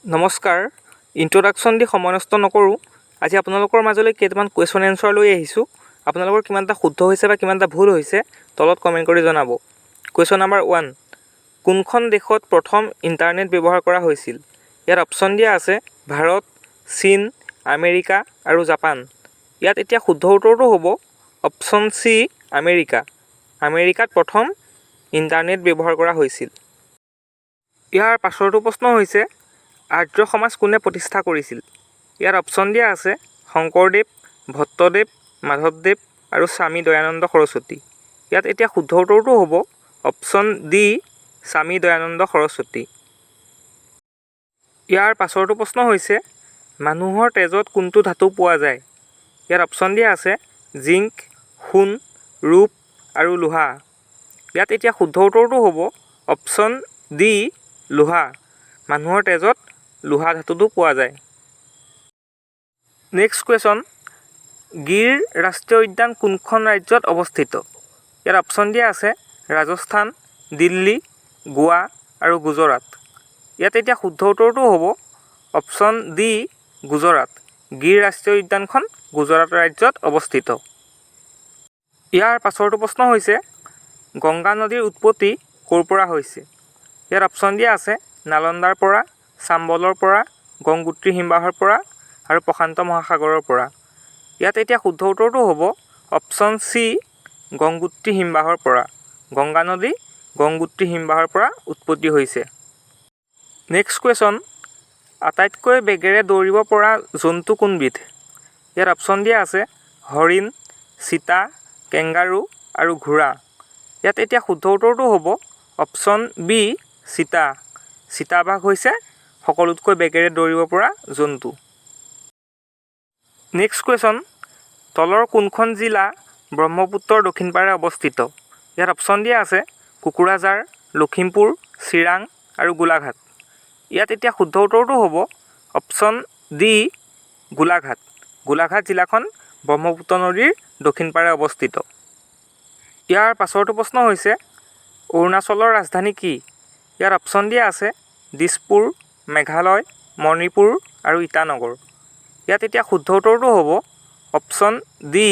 নমস্কাৰ। ইন্ট্ৰডাকশ্যন দি সময় নষ্ট নকৰোঁ। আজি আপোনালোকৰ মাজলৈ কেইটামান কুৱেশ্যন এনচাৰ লৈ আহিছোঁ। আপোনালোকৰ কিমানটা শুদ্ধ হৈছে বা কিমানটা ভুল হৈছে তলত কমেণ্ট কৰি জনাব। কুৱেশ্যন নম্বৰ 1, কোনখন দেশত প্ৰথম ইণ্টাৰনেট ব্যৱহাৰ কৰা হৈছিল? ইয়াত অপশ্যন দিয়া আছে ভাৰত, চীন, আমেৰিকা আৰু জাপান। ইয়াত এতিয়া শুদ্ধ উত্তৰটো হ'ব অপশ্যন চি, আমেৰিকা। আমেৰিকাত প্ৰথম ইণ্টাৰনেট ব্যৱহাৰ কৰা হৈছিল। ইয়াৰ পাছৰটো প্ৰশ্ন হৈছে আৰ্য সমাজ কোনে প্ৰতিষ্ঠা কৰিছিল? ইয়াত অপশ্যন দিয়া আছে শংকৰদেৱ, ভট্টদেৱ, মাধৱদেৱ আৰু স্বামী দয়ানন্দ সৰস্বতী। ইয়াত এতিয়া শুদ্ধ উত্তৰটো হ'ব অপশ্যন ডি, স্বামী দয়ানন্দ সৰস্বতী। ইয়াৰ পাছৰটো প্ৰশ্ন হৈছে মানুহৰ তেজত কোনটো ধাতু পোৱা যায়? ইয়াত অপশ্যন দিয়া আছে জিংক, সোণ, ৰূপ আৰু লোহা। ইয়াত এতিয়া শুদ্ধ উত্তৰটো হ'ব অপশ্যন ডি, লোহা। মানুহৰ তেজত লোহা ধাতুটো পোৱা যায়। নেক্সট কুৱেশ্যন, গিৰ ৰাষ্ট্ৰীয় উদ্যান কোনখন ৰাজ্যত অৱস্থিত? ইয়াত অপশ্যন দিয়া আছে ৰাজস্থান, দিল্লী, গোৱা আৰু গুজৰাট। ইয়াত এতিয়া শুদ্ধ উত্তৰটো হ'ব অপশ্যন ডি, গুজৰাট। গিৰ ৰাষ্ট্ৰীয় উদ্যানখন গুজৰাট ৰাজ্যত অৱস্থিত। ইয়াৰ পাছৰটো প্ৰশ্ন হৈছে গংগা নদীৰ উৎপত্তি ক'ৰ পৰা হৈছে? ইয়াত অপশ্যন দিয়া আছে নালন্দাৰ পৰা, চাম্বলৰ পৰা, গংগোত্ৰী হিমবাহৰ পৰা আৰু প্ৰশান্ত মহাসাগৰৰ পৰা। ইয়াত এতিয়া শুদ্ধ উত্তৰটো হ'ব অপশ্যন চি, গংগোত্ৰী হিমবাহৰ পৰা। গংগা নদী গংগোত্ৰী হিমবাহৰ পৰা উৎপত্তি হৈছে। নেক্সট কুৱেশ্যন, আটাইতকৈ বেগেৰে দৌৰিব পৰা জন্তু কোনবিধ? ইয়াত অপশ্যন দিয়া আছে হৰিণ, চিতা, কেংগাৰু আৰু ঘোঁৰা। ইয়াত এতিয়া শুদ্ধ উত্তৰটো হ'ব অপশ্যন বি, চিতা। চিতাবাঘ হৈছে সকলোতকৈ বেগেৰে দৌৰিব পৰা জন্তু। নেক্সট কুৱেশ্যন, তলৰ কোনখন জিলা ব্ৰহ্মপুত্ৰৰ দক্ষিণ পাৰে অৱস্থিত? ইয়াত অপশ্যন দিয়া আছে কোকৰাঝাৰ, লখিমপুৰ, চিৰাং আৰু গোলাঘাট। ইয়াত এতিয়া শুদ্ধ উত্তৰটো হ'ব অপশ্যন ডি, গোলাঘাট। গোলাঘাট জিলাখন ব্ৰহ্মপুত্ৰ নদীৰ দক্ষিণ পাৰে অৱস্থিত। ইয়াৰ পাছৰটো প্ৰশ্ন হৈছে অৰুণাচলৰ ৰাজধানী কি? ইয়াত অপশ্যন দিয়া আছে দিছপুৰ, মেঘালয়, মণিপুৰ আৰু ইটানগৰ। ইয়াত এতিয়া শুদ্ধ উত্তৰটো হ'ব অপশ্যন ডি,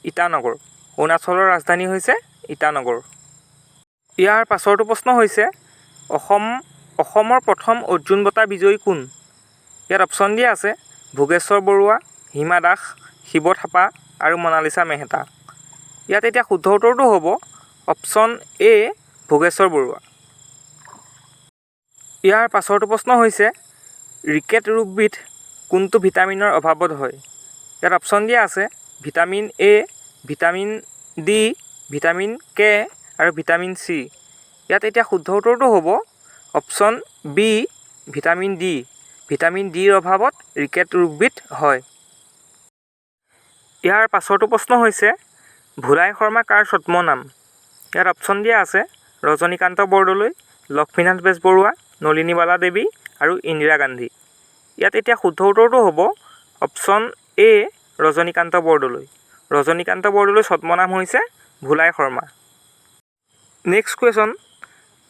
ইটানগৰ। অৰুণাচলৰ ৰাজধানী হৈছে ইটানগৰ। ইয়াৰ পাছৰটো প্ৰশ্ন হৈছে অসমৰ প্ৰথম অৰ্জুন বঁটা বিজয়ী কোন? ইয়াত অপশ্যন দিয়া আছে ভোগেশ্বৰ বৰুৱা, হিমা দাস, শিৱ থাপা আৰু মনালিছা মেহতা। ইয়াত এতিয়া শুদ্ধ উত্তৰটো হ'ব অপশ্যন এ, ভোগেশ্বৰ বৰুৱা। ইয়াৰ পাছৰটো প্ৰশ্ন হৈছে ৰিকেট ৰোগবিধ কোনটো ভিটামিনৰ অভাৱত হয়? ইয়াত অপশ্যন দিয়া আছে vitamin A, vitamin D, vitamin K আৰু ভিটামিন চি। ইয়াত এতিয়া শুদ্ধ উত্তৰটো হ'ব option B, vitamin D. Vitamin ডিৰ অভাৱত ৰিকেট ৰোগবিধ হয়। ইয়াৰ পাছৰটো প্ৰশ্ন হৈছে ভোলাই শৰ্মা কাৰ ছদ্মনাম? ইয়াত অপশ্যন দিয়া আছে ৰজনীকান্ত বৰদলৈ, লক্ষ্মীনাথ বেজবৰুৱা, নলিনীবালা দেৱী আৰু ইন্দিৰা গান্ধী। ইয়াত এতিয়া শুদ্ধ উত্তৰটো হ'ব অপশ্যন এ, ৰজনীকান্ত বৰদলৈ। ৰজনীকান্ত বৰদলৈ ছদ্মনাম হৈছে ভোলাই শৰ্মা। নেক্সট কুৱেশ্যন,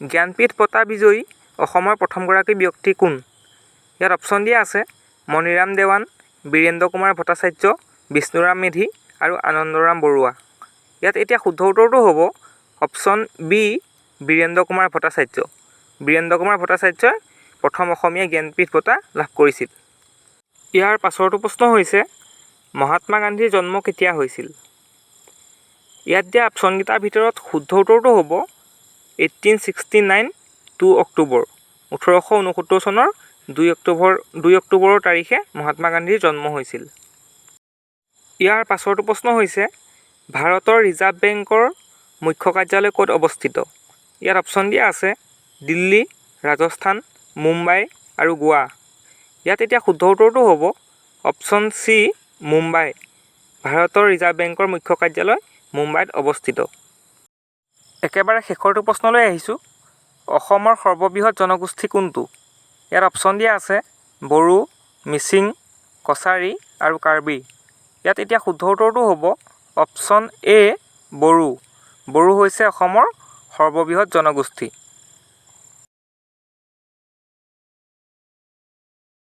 জ্ঞানপীঠ বঁটা বিজয়ী অসমৰ প্ৰথমগৰাকী ব্যক্তি কোন? ইয়াত অপশ্যন দিয়া আছে মণিৰাম দেৱান, বীৰেন্দ্ৰ কুমাৰ ভট্টাচাৰ্য, বিষ্ণুৰাম মেধি আৰু আনন্দৰাম বৰুৱা। ইয়াত এতিয়া শুদ্ধ উত্তৰটো হ'ব অপশ্যন বি, বীৰেন্দ্ৰ কুমাৰ ভট্টাচাৰ্য। বীৰেন্দ্ৰ কুমাৰ ভট্টাচাৰ্যই প্ৰথম অসমীয়া জ্ঞানপীঠ বঁটা লাভ কৰিছিল। ইয়াৰ পাছৰটো প্ৰশ্ন হৈছে মহাত্মা গান্ধীৰ জন্ম কেতিয়া হৈছিল? ইয়াত দিয়া অপশ্যনকেইটাৰ ভিতৰত শুদ্ধ উত্তৰটো হ'ব 1869, 2 অক্টোবৰ। 1869 চনৰ 2 অক্টোবৰৰ তাৰিখে মহাত্মা গান্ধীৰ জন্ম হৈছিল। ইয়াৰ পাছৰটো প্ৰশ্ন হৈছে ভাৰতৰ ৰিজাৰ্ভ বেংকৰ মুখ্য কাৰ্যালয় ক'ত অৱস্থিত? ইয়াত অপশ্যন দিয়া আছে দিল্লী, ৰাজস্থান, মুম্বাই আৰু গোৱা। ইয়াত এতিয়া শুদ্ধ উত্তৰটো হ'ব অপশ্যন চি, মুম্বাই। ভাৰতৰ ৰিজাৰ্ভ বেংকৰ মুখ্য কাৰ্যালয় মুম্বাইত অৱস্থিত। একেবাৰে শেষৰটো প্ৰশ্নলৈ আহিছোঁ অসমৰ সৰ্ববৃহৎ জনগোষ্ঠী কোনটো? ইয়াত অপশ্যন দিয়া আছে বড়ো, মিচিং, কছাৰী আৰু কাৰ্বি। ইয়াত এতিয়া শুদ্ধ উত্তৰটো হ'ব অপশ্যন এ, বড়ো। বড়ো হৈছে অসমৰ সৰ্ববৃহৎ জনগোষ্ঠী।